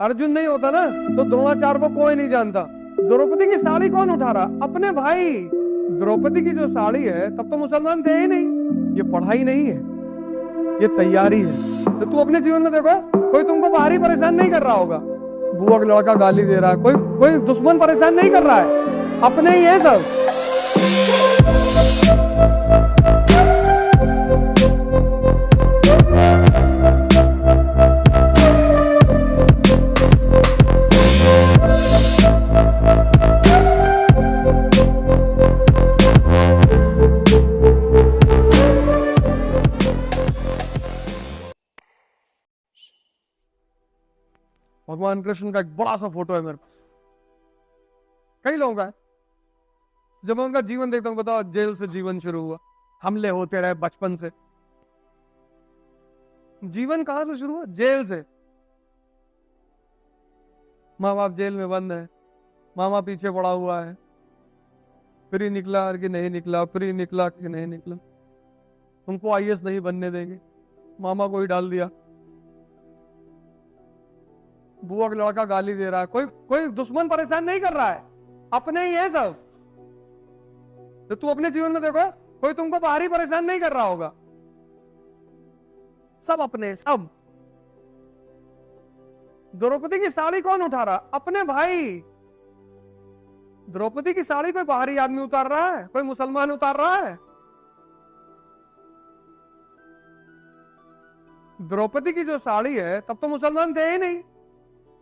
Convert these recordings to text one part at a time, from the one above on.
अर्जुन नहीं होता ना तो द्रोणाचार्य को कोई नहीं जानता। द्रौपदी की साड़ी कौन उठा रहा? अपने भाई। द्रौपदी की जो साड़ी है तब तो मुसलमान थे ही नहीं। ये पढ़ाई नहीं है, ये तैयारी है। तो तू अपने जीवन में देखो, कोई तुमको बाहरी परेशान नहीं कर रहा होगा। बुआ का लड़का गाली दे रहा है, कोई कोई दुश्मन परेशान नहीं कर रहा है, अपने ही है सब। भगवान कृष्ण का एक बड़ा सा फोटो है मेरे पास, कई लोगों का है। जब मैं उनका जीवन देखता हूँ, बताओ, जेल से जीवन शुरू हुआ, हमले होते रहे बचपन से। जीवन कहां से शुरू हुआ? जेल से। माँ बाप जेल में बंद है, मामा पीछे पड़ा हुआ है, फिर ही निकला कि नहीं निकला, फिर ही निकला कि नहीं निकला। तुमको आईएएस नहीं बनने देंगे, मामा को ही डाल दिया। बुआ का लड़का गाली दे रहा है, कोई कोई दुश्मन परेशान नहीं कर रहा है, अपने ही है सब। तो तू अपने जीवन में देखो, कोई तुमको बाहरी परेशान नहीं कर रहा होगा, सब अपने सब। द्रौपदी की साड़ी कौन उठा रहा? अपने भाई। द्रौपदी की साड़ी कोई बाहरी आदमी उतार रहा है? कोई मुसलमान उतार रहा है? द्रौपदी की जो साड़ी है तब तो मुसलमान थे ही नहीं,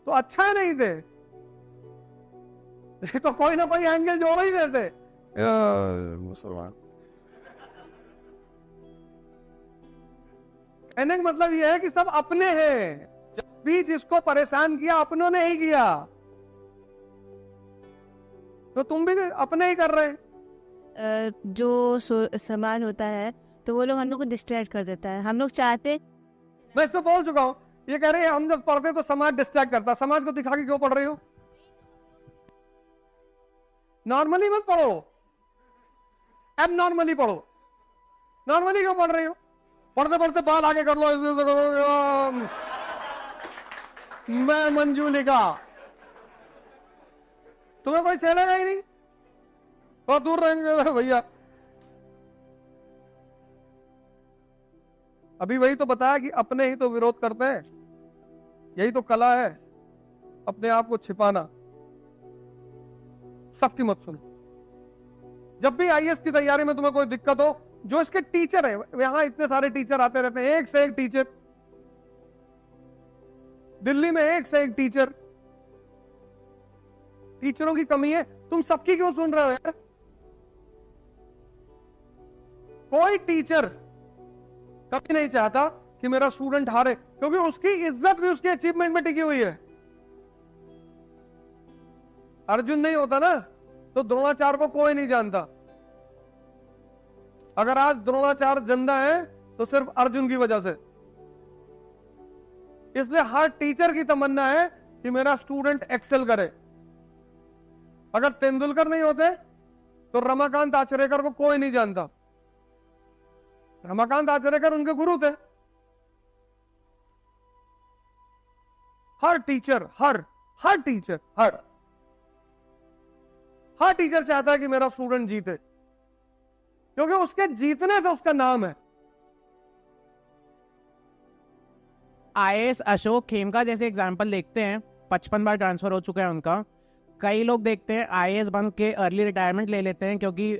तो अच्छा है नहीं थे, तो कोई ना कोई एंगल जोड़ ही देते। मुसलमान कहने का मतलब यह है कि सब अपने हैं। जब भी जिसको परेशान किया अपनों ने ही किया, तो तुम भी अपने ही कर रहे हैं। जो सामान होता है तो वो लोग हम लोग को डिस्ट्रैक्ट कर देता है। हम लोग चाहते, मैं इस पे बोल चुका हूं, ये कह रहे हैं हम जब पढ़ते तो समाज डिस्ट्रैक्ट करता। समाज को दिखा के क्यों पढ़ रही हो? नॉर्मली मत पढ़ो, अब नॉर्मली पढ़ो। नॉर्मली क्यों पढ़ रही हो? पढ़ते पढ़ते बाल आगे कर लो, ऐसे करो। मैं मंजूलिका, तुम्हें कोई छेड़ेगा ही नहीं, और दूर रहेंगे भैया। अभी वही तो बताया कि अपने ही तो विरोध करते हैं। यही तो कला है, अपने आप को छिपाना। सबकी मत सुनो। जब भी आईएएस की तैयारी में तुम्हें कोई दिक्कत हो, जो इसके टीचर है, यहां इतने सारे टीचर आते रहते हैं, एक से एक टीचर, दिल्ली में एक से एक टीचर। टीचरों की कमी है, तुम सबकी क्यों सुन रहे हो यार? कोई टीचर कभी नहीं चाहता कि मेरा स्टूडेंट हारे, क्योंकि उसकी इज्जत भी उसकी अचीवमेंट में टिकी हुई है। अर्जुन नहीं होता ना तो द्रोणाचार्य को कोई नहीं जानता। अगर आज द्रोणाचार्य जिंदा है तो सिर्फ अर्जुन की वजह से। इसलिए हर टीचर की तमन्ना है कि मेरा स्टूडेंट एक्सेल करे। अगर तेंदुलकर नहीं होते तो रमाकांत आचरेकर को कोई नहीं जानता। रमाकांत आचरेकर उनके गुरु थे। हर टीचर हर टीचर हर टीचर चाहता है कि मेरा स्टूडेंट जीते, क्योंकि उसके जीतने से उसका नाम है। आईएएस अशोक खेमका जैसे एग्जाम्पल देखते हैं, 55 बार ट्रांसफर हो चुका है उनका। कई लोग देखते हैं आईएएस बन के अर्ली रिटायरमेंट ले लेते हैं, क्योंकि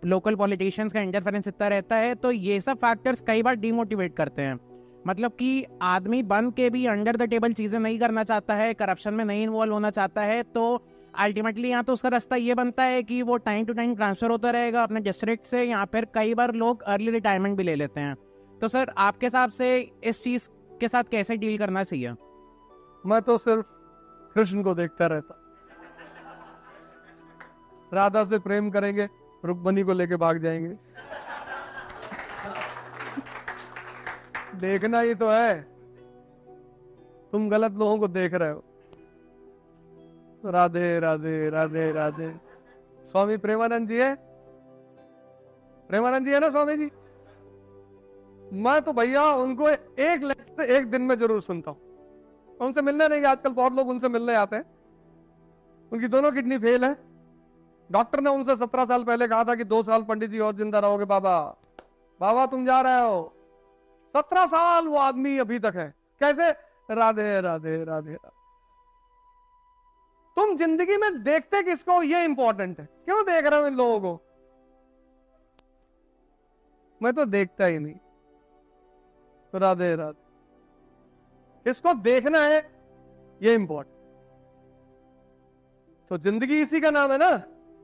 लोकल पॉलिटिशियंस का इंटरफेरेंस इतना रहता है। तो ये सब फैक्टर्स कई बार डीमोटिवेट करते हैं। मतलब कि आदमी बन के भी अंडर द टेबल चीज़ें नहीं करना चाहता है, करप्शन में नहीं इन्वॉल्व होना चाहता है, तो अल्टीमेटली यहाँ तो उसका रास्ता ये बनता है कि वो टाइम टू टाइम ट्रांसफर होता रहेगा अपने डिस्ट्रिक्ट से, या फिर कई बार लोग अर्ली रिटायरमेंट भी ले लेते हैं। तो सर, आपके हिसाब से इस चीज़ के साथ कैसे डील करना चाहिए? मैं तो सिर्फ कृष्ण को देखता रहता। राधा से प्रेम करेंगे, रुक्मणी को लेके भाग जाएंगे। देखना ही तो है, तुम गलत लोगों को देख रहे हो। राधे राधे राधे राधे। स्वामी प्रेमानंद जी है, प्रेमानंद जी है ना स्वामी जी? मैं तो भैया उनको एक लेक्चर एक दिन में जरूर सुनता हूं। उनसे मिलने नहीं, आजकल बहुत लोग उनसे मिलने आते हैं। उनकी दोनों किडनी फेल है। डॉक्टर ने उनसे 17 साल पहले कहा था कि 2 साल पंडित जी और जिंदा रहोगे बाबा। बाबा तुम जा रहे हो। 17 साल वो आदमी अभी तक है। कैसे? राधे राधे राधे राधे। तुम जिंदगी में देखते किसको, ये इंपॉर्टेंट है। क्यों देख रहे हो इन लोगों को? मैं तो देखता ही नहीं। राधे राधे। किसको देखना है, ये इंपॉर्टेंट। तो जिंदगी इसी का नाम है ना।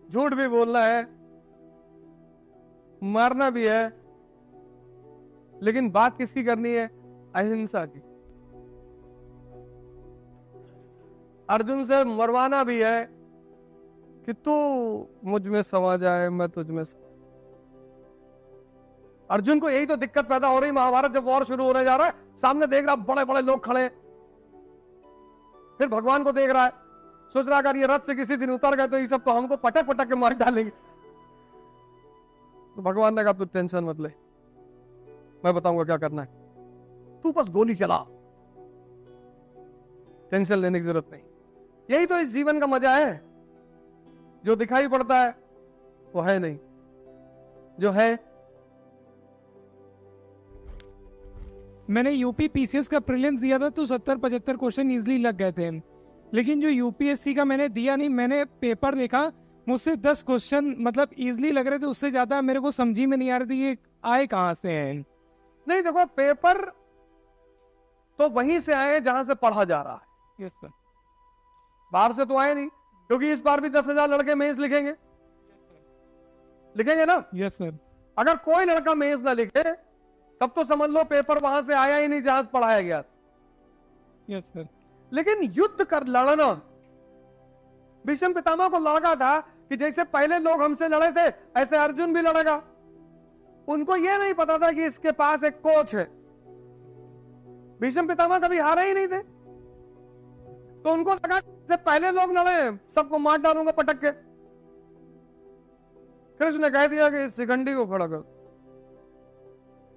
झूठ भी बोलना है, मारना भी है, लेकिन बात किसकी करनी है? अहिंसा की। अर्जुन से मरवाना भी है कि तू मुझ में समा जाए, मैं तुझ में समा। अर्जुन को यही तो दिक्कत पैदा हो रही। महाभारत जब वॉर शुरू होने जा रहा है, सामने देख रहा बड़े बड़े लोग खड़े, फिर भगवान को देख रहा है, सोच रहा अगर ये रथ से किसी दिन उतर गए तो ये सब तो हमको पटक पटक के मार डालेंगे। तो भगवान ने कहा तू टेंशन मत ले, मैं बताऊंगा क्या करना है, तू बस गोली चला, टेंशन लेने की जरूरत नहीं। यही तो इस जीवन का मजा है। जो दिखाई पड़ता है वो है नहीं, जो है। मैंने यूपी पीसीएस का प्रीलिम्स दिया था तो 70-75 क्वेश्चन इजीली लग गए थे, लेकिन जो यूपीएससी का मैंने दिया नहीं, मैंने पेपर देखा, मुझसे 10 क्वेश्चन मतलब इजीली लग रहे थे, उससे ज्यादा मेरे को समझी में नहीं आ रही थी ये आए कहाँ से हैं। नहीं देखो, पेपर तो वहीं से आए जहां से पढ़ा जा रहा है। Yes sir. बाहर से तो आए नहीं, क्योंकि इस बार भी 10,000 लड़के मेंस लिखेंगे। लिखेंगे ना? Yes sir. अगर कोई लड़का मेंस ना लिखे तब तो समझ लो पेपर वहां से आया ही नहीं जहां से पढ़ाया गया। Yes sir. लेकिन युद्ध कर लड़ना, भीष्म पितामह को लड़का था कि जैसे पहले लोग हमसे लड़े थे ऐसे अर्जुन भी लड़ेगा। उनको यह नहीं पता था कि इसके पास एक कोच है। भीष्म पितामह कभी हारे ही नहीं थे, तो उनको लगा जैसे पहले लोग लड़े सबको मार डालूंगा पटक के। कृष्ण ने कह दिया कि शिखंडी को खड़ा कर।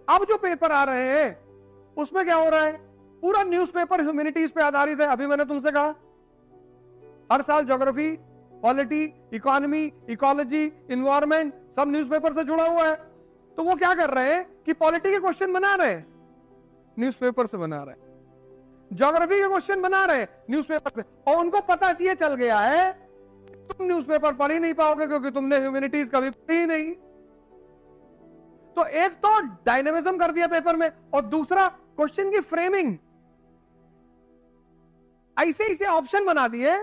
अब जो पेपर आ रहे हैं उसमें क्या हो रहा है? पूरा न्यूज़पेपर ह्यूमैनिटीज पे आधारित है। अभी मैंने तुमसे कहा हर साल geography, polity, economy, ecology, environment सब न्यूज़पेपर से जुड़ा हुआ है। तो वो क्या कर रहे हैं कि पॉलिटी के क्वेश्चन बना रहे हैं, न्यूज़पेपर से बना रहे हैं। ज्योग्राफी के क्वेश्चन बना रहे हैं न्यूज़पेपर से, और उनको पता ये चल गया है तुम न्यूज़पेपर पढ़ ही नहीं पाओगे क्योंकि तुमने ह्यूमैनिटीज कभी पढ़ी ही नहीं। तो एक तो डायनेमिज्म कर दिया पेपर में, और दूसरा क्वेश्चन की फ्रेमिंग। ऐसे ऐसे ऑप्शन बना दिए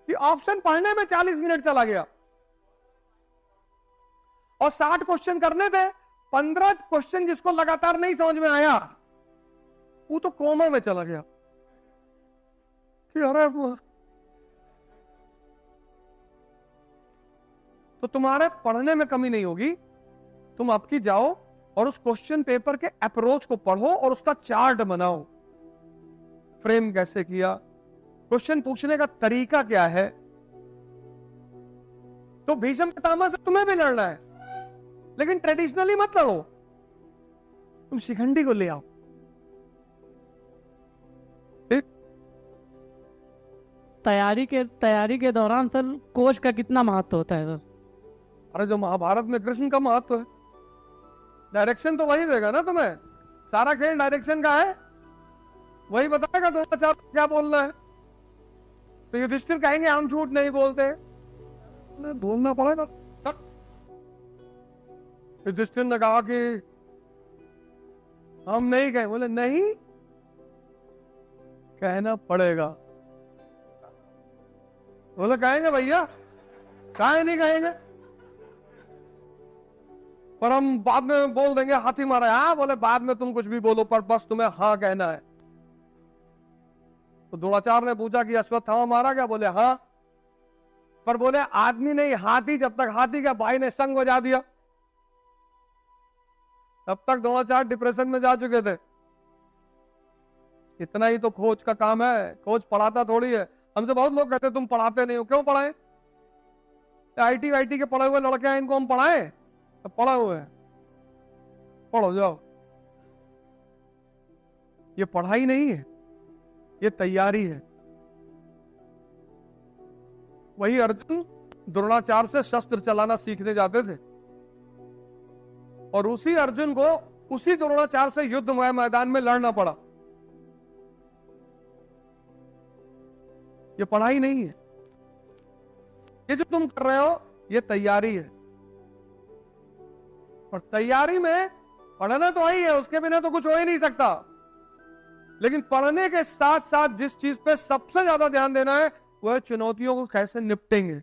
कि ऑप्शन पढ़ने में 40 मिनट चला गया, और 60 क्वेश्चन करने थे। 15 क्वेश्चन जिसको लगातार नहीं समझ में आया वो तो कोमा में चला गया कि अरे तो तुम्हारे पढ़ने में कमी नहीं होगी। तुम आपकी जाओ और उस क्वेश्चन पेपर के अप्रोच को पढ़ो और उसका चार्ट बनाओ, फ्रेम कैसे किया, क्वेश्चन पूछने का तरीका क्या है। तो भीष्म पितामह से तुम्हें भी लड़ना है, लेकिन ट्रेडिशनली मत लड़ो, तुम शिखंडी को ले आओ। तैयारी के दौरान सर कोच का कितना महत्व होता है सर? अरे जो महाभारत में कृष्ण का महत्व है, डायरेक्शन तो वही देगा ना तुम्हें। सारा खेल डायरेक्शन का है, वही बताएगा तो क्या बोलना है। तो युधिष्ठिर कहेंगे हम झूठ नहीं बोलते, बोलना पड़ेगा। युधिष्ठिर ने कहा कि हम नहीं कहें, बोले नहीं कहना पड़ेगा। बोले कहेंगे भैया, काहे नहीं कहेंगे, पर हम बाद में बोल देंगे हाथी मारा। हाँ बोले बाद में तुम कुछ भी बोलो पर बस तुम्हें हाँ कहना है। तो द्रोणाचार्य ने पूछा कि अश्वत्थामा मारा क्या? बोले हाँ, पर बोले आदमी नहीं हाथी। जब तक हाथी का भाई ने संग बजा दिया तब तक द्रोणाचार्य डिप्रेशन में जा चुके थे। इतना ही तो कोच का काम है, कोच पढ़ाता थोड़ी है। हमसे बहुत लोग कहते तुम पढ़ाते नहीं हो, क्यों पढ़ाएं? आईटी वाईटी के पढ़े हुए लड़के हैं, इनको हम पढ़ाएं? तो पढ़ा हुए हैं, पढ़ो जाओ। ये पढ़ाई नहीं है, ये तैयारी है। वही अर्जुन द्रोणाचार्य से शस्त्र चलाना सीखने जाते थे और उसी अर्जुन को उसी द्रोणाचार्य से युद्धमय मैदान में लड़ना पड़ा। ये पढ़ाई नहीं है, ये जो तुम कर रहे हो ये तैयारी है। और तैयारी में पढ़ना तो ही है, उसके बिना तो कुछ हो ही नहीं सकता। लेकिन पढ़ने के साथ साथ जिस चीज पे सबसे ज्यादा ध्यान देना है वह चुनौतियों को कैसे निपटेंगे।